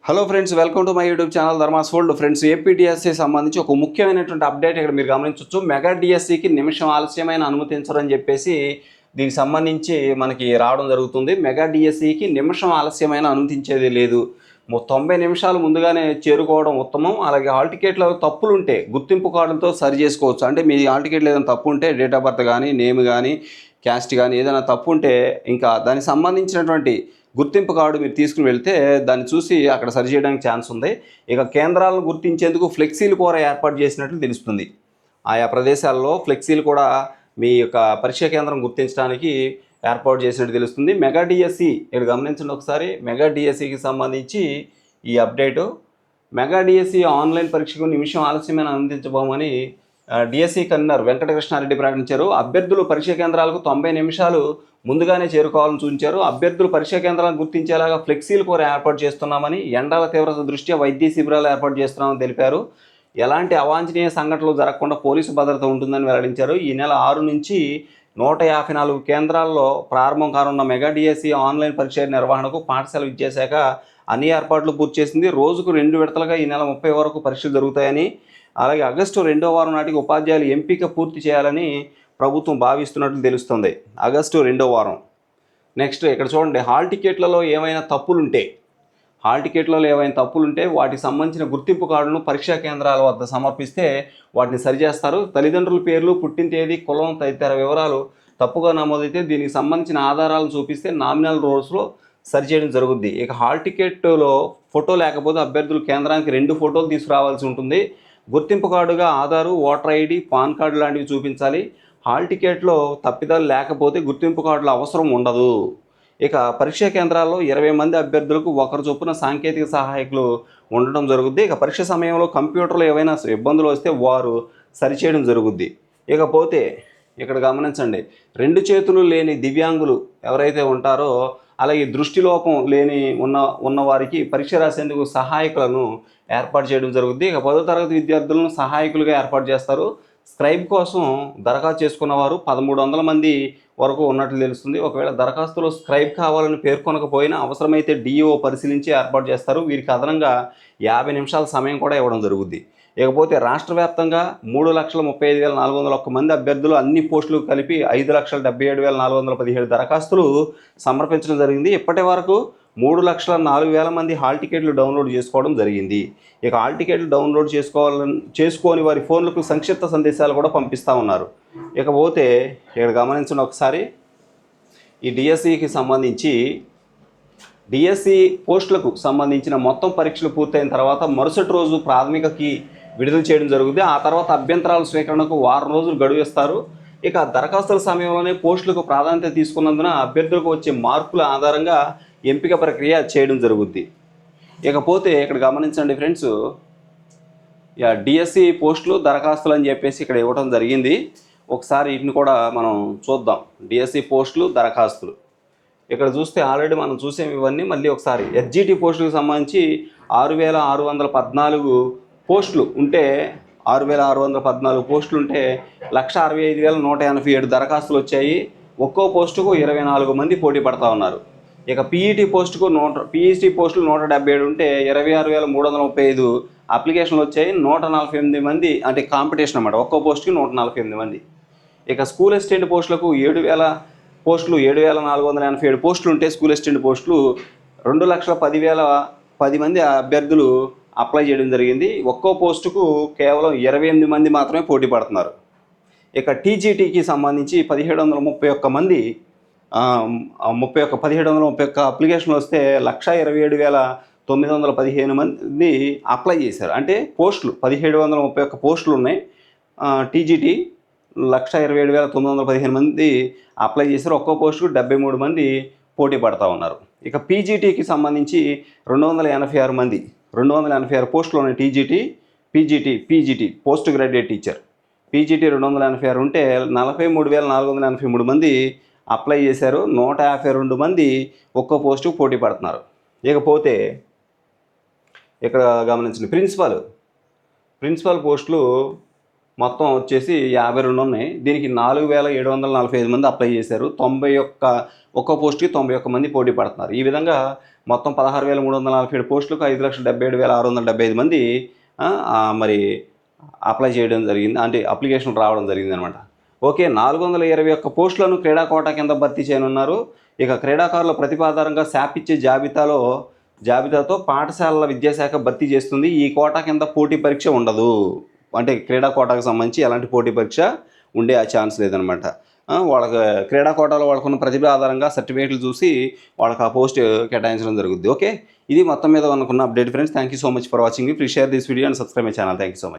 Hello friends, welcome to my YouTube channel Dharmas world. Friends, APDSC సంబంధించి ఒక ముఖ్యమైనటువంటి update ఇక్కడ మీరు గమనించవచ్చు. మెగా డిఎస్సికి నిమిషం ఆలస్యమైన అనుమతించరని చెప్పేసి దీనికి సంబంధించి మనకి రావడం జరుగుతుంది. మెగా డిఎస్సికి నిమిషం ఆలస్యమైన అనుమతించేది లేదు. 90 నిమిషాలు ముందుగానే చేరుకోవడం ఉత్తమం. అలాగే హాల్ టికెట్లో తప్పులు ఉంటే గుర్తింపు కార్డులతో సరి చేసుకోవచ్చు. అంటే మీ హాల్ టికెట్లో ఏదైనా తప్పు ఉంటే డేట్ ఆఫ్ బర్త్ కానీ, నేమ్ కానీ, క్యాస్ట్ కానీ ఏదైనా తప్పు ఉంటే ఇంకా దానికి సంబంధించినటువంటి గుర్తింపు కార్డు మీరు తీసుకుని వెళ్తే దాన్ని చూసి అక్కడ సరి చేయడానికి ఛాన్స్ ఉంది. ఇక కేంద్రాలను గుర్తించేందుకు ఫ్లెక్సీలు కూడా ఏర్పాటు చేసినట్లు తెలుస్తుంది. ఆయా ప్రదేశాల్లో ఫ్లెక్సీలు కూడా మీ యొక్క పరీక్షా కేంద్రం గుర్తించడానికి ఏర్పాటు చేసినట్టు తెలుస్తుంది. మెగా డిఎస్సి ఇక్కడ గమనించండి ఒకసారి. మెగా డిఎస్సికి సంబంధించి ఈ అప్డేటు. మెగా డిఎస్సి ఆన్లైన్ పరీక్షకు నిమిషం ఆలస్యమైన అనుమతించబోమని డిఎస్సి కన్వీనర్ వెంకటకృష్ణారెడ్డి ప్రకటించారు. అభ్యర్థులు పరీక్షా కేంద్రాలకు 90 నిమిషాలు ముందుగానే చేరుకోవాలని సూచించారు. అభ్యర్థులు పరీక్షా కేంద్రాలను గుర్తించేలాగా ఫ్లెక్సీలు కూడా ఏర్పాటు చేస్తున్నామని, ఎండల తీవ్రత దృష్ట్యా వైద్య శిబిరాలు ఏర్పాటు చేస్తున్నామని తెలిపారు. ఎలాంటి అవాంఛనీయ సంఘటనలు జరగకుండా పోలీసు భద్రత ఉంటుందని వెల్లడించారు. ఈ నెల 6 నుంచి 154 కేంద్రాల్లో ప్రారంభం కానున్న మెగా డిఎస్సి ఆన్లైన్ పరీక్ష నిర్వహణకు పాఠశాల విద్యాశాఖ అన్ని ఏర్పాట్లు పూర్తి చేసింది. రోజుకు 2 విడతలుగా ఈ నెల 30 వరకు పరీక్షలు జరుగుతాయని, అలాగే ఆగస్టు 2వ వారం నాటికి ఉపాధ్యాయులు ఎంపిక పూర్తి చేయాలని ప్రభుత్వం భావిస్తున్నట్లు తెలుస్తుంది. ఆగస్టు 2వ వారం. నెక్స్ట్ ఇక్కడ చూడండి, హాల్ టికెట్లలో ఏమైనా తప్పులుంటే వాటికి సంబంధించిన గుర్తింపు కార్డులను పరీక్షా కేంద్రాల వద్ద సమర్పిస్తే వాటిని సరిచేస్తారు. తల్లిదండ్రుల పేర్లు, పుట్టిన తేదీ, కులం తదితర వివరాలు తప్పుగా నమోదైతే దీనికి సంబంధించిన ఆధారాలను చూపిస్తే నామినల్ రోల్స్లో సరిచేయడం జరుగుద్ది. ఇక హాల్ టికెట్లో ఫోటో లేకపోతే అభ్యర్థులు కేంద్రానికి 2 ఫోటోలు తీసుకురావాల్సి ఉంటుంది. గుర్తింపు కార్డుగా Aadhaar, voter ID, pan card లాంటివి చూపించాలి. హాల్ టికెట్లో తప్పిదాలు లేకపోతే గుర్తింపు కార్డుల అవసరం ఉండదు. ఇక పరీక్షా కేంద్రాల్లో 20 మంది అభ్యర్థులకు ఒకరు చొప్పున సాంకేతిక సహాయకులు ఉండడం జరుగుద్ది. ఇక పరీక్ష సమయంలో కంప్యూటర్లో ఏవైనా ఇబ్బందులు వస్తే వారు సరిచేయడం జరుగుద్ది. ఇకపోతే ఇక్కడ గమనించండి, 2 చేతులు లేని దివ్యాంగులు ఎవరైతే ఉంటారో, అలాగే దృష్టిలోపం లేని ఉన్నవారికి పరీక్ష రాసేందుకు సహాయకులను ఏర్పాటు చేయడం జరుగుద్ది. ఇక 10వ తరగతి విద్యార్థులను సహాయకులుగా ఏర్పాటు చేస్తారు. స్క్రైబ్ కోసం దరఖాస్తు చేసుకున్న వారు 1300 మంది వరకు ఉన్నట్లు తెలుస్తుంది. ఒకవేళ దరఖాస్తులో స్క్రైబ్ కావాలని పేర్కొనకపోయినా అవసరమైతే డిఈఓ పరిశీలించి ఏర్పాటు చేస్తారు. వీరికి అదనంగా 50 నిమిషాల సమయం కూడా ఇవ్వడం జరుగుద్ది. ఇకపోతే రాష్ట్ర వ్యాప్తంగా 3,35,401 మంది అభ్యర్థులు అన్ని పోస్టులు కలిపి 5,77,417 దరఖాస్తులు సమర్పించడం జరిగింది. ఇప్పటి వరకు 3,04,000 మంది హాల్ టికెట్లు డౌన్లోడ్ చేసుకోవడం జరిగింది. ఇక హాల్ టికెట్లు డౌన్లోడ్ చేసుకొని వారి ఫోన్లకు సంక్షిప్త సందేశాలు కూడా పంపిస్తూ ఉన్నారు. ఇకపోతే ఇక్కడ గమనించండి ఒకసారి, ఈ డిఎస్సికి సంబంధించి డిఎస్సి పోస్టులకు సంబంధించిన మొత్తం పరీక్షలు పూర్తయిన తర్వాత మరుసటి రోజు ప్రాథమిక కీ విడుదల చేయడం జరుగుతుంది. ఆ తర్వాత అభ్యంతరాల స్వీకరణకు 1 రోజులు గడువు ఇస్తారు. ఇక దరఖాస్తుల సమయంలోనే పోస్టులకు ప్రాధాన్యత తీసుకున్నందున అభ్యర్థులకు వచ్చే మార్కుల ఆధారంగా ఎంపిక ప్రక్రియ చేయడం జరుగుద్ది. ఇకపోతే ఇక్కడ గమనించండి ఫ్రెండ్స్, డిఎస్సి పోస్టులు, దరఖాస్తులు అని చెప్పేసి ఇక్కడ ఇవ్వడం జరిగింది. ఒకసారి వీటిని కూడా మనం చూద్దాం. డిఎస్సి పోస్టులు, దరఖాస్తులు ఇక్కడ చూస్తే ఆల్రెడీ మనం చూసాం ఇవన్నీ. మళ్ళీ ఒకసారి ఎస్జిటి పోస్టులకు సంబంధించి 6,614 పోస్టులు ఉంటే 6,614 పోస్టులు ఉంటే 165,187 దరఖాస్తులు వచ్చాయి. ఒక్కో పోస్టుకు 24 మంది పోటీ పడతా ఉన్నారు. ఇక పీఈటీ పోస్టుకు పోస్టులు 177 ఉంటే 26,335 అప్లికేషన్లు వచ్చాయి. 148 మంది అంటే కాంపిటీషన్ అన్నమాట. ఒక్కో పోస్టుకి 148 మంది. ఇక స్కూల్ అసిస్టెంట్ పోస్టులకు 7,487 పోస్టులు ఉంటే స్కూల్ అసిస్టెంట్ పోస్టులు 2,10,10 మంది అభ్యర్థులు అప్లై చేయడం జరిగింది. ఒక్కో పోస్టుకు కేవలం 28 మంది మాత్రమే పోటీ పడుతున్నారు. ఇక టీజీటీకి సంబంధించి 1,731 మంది 1,731 అప్లికేషన్లు వస్తే 1,27,915 మంది అప్లై చేశారు. అంటే పోస్టులు 1,731 పోస్టులు ఉన్నాయి. టీజీటీ 1,27,915 మంది అప్లై చేశారు. ఒక్కో పోస్టుకు 73 మంది పోటీ పడతా ఉన్నారు. ఇక పీజీటీకి సంబంధించి 286 మంది 286 పోస్టులు ఉన్నాయి. PGT post graduate teacher PGT 286 ఉంటే 43,483 మంది అప్లై చేశారు. 152 మంది ఒక్కో పోస్టుకు పోటీ పడుతున్నారు. ఇకపోతే ఇక్కడ గమనించండి, ప్రిన్సిపల్ పోస్టులు మొత్తం వచ్చేసి 52 ఉన్నాయి. దీనికి 4745 మంది అప్లై చేశారు. 91 ఒక్కో పోస్ట్కి 91 మంది పోటీ పడుతున్నారు. ఈ విధంగా మొత్తం 16,347 పోస్టులకు 5,77,675 మంది మరి అప్లై చేయడం జరిగింది, అంటే అప్లికేషన్ రావడం జరిగిందనమాట. ఓకే, 421 పోస్టులను క్రీడా కోటా కింద భర్తీ చేయనున్నారు. ఇక క్రీడాకారుల ప్రతిపాధారంగా శాప్ ఇచ్చే జాబితాతో పాఠశాలల విద్యాశాఖ భర్తీ చేస్తుంది. ఈ కోటా కింద పోటీ పరీక్ష ఉండదు, అంటే క్రీడా కోటాకు సంబంధించి ఎలాంటి పోటీ పరీక్ష ఉండే ఛాన్స్ లేదనమాట. వాళ్ళకి క్రీడా కోటాలో వాళ్ళకున్న ప్రతిభ ఆధారంగా సర్టిఫికేట్లు చూసి వాళ్ళకి ఆ పోస్ట్ కేటాయించడం జరుగుద్ది. ఓకే, ఇది మొత్తం మీద అనుకున్న update friends. Thank you so much for watching. Please share this video and subscribe my channel. Thank you so much.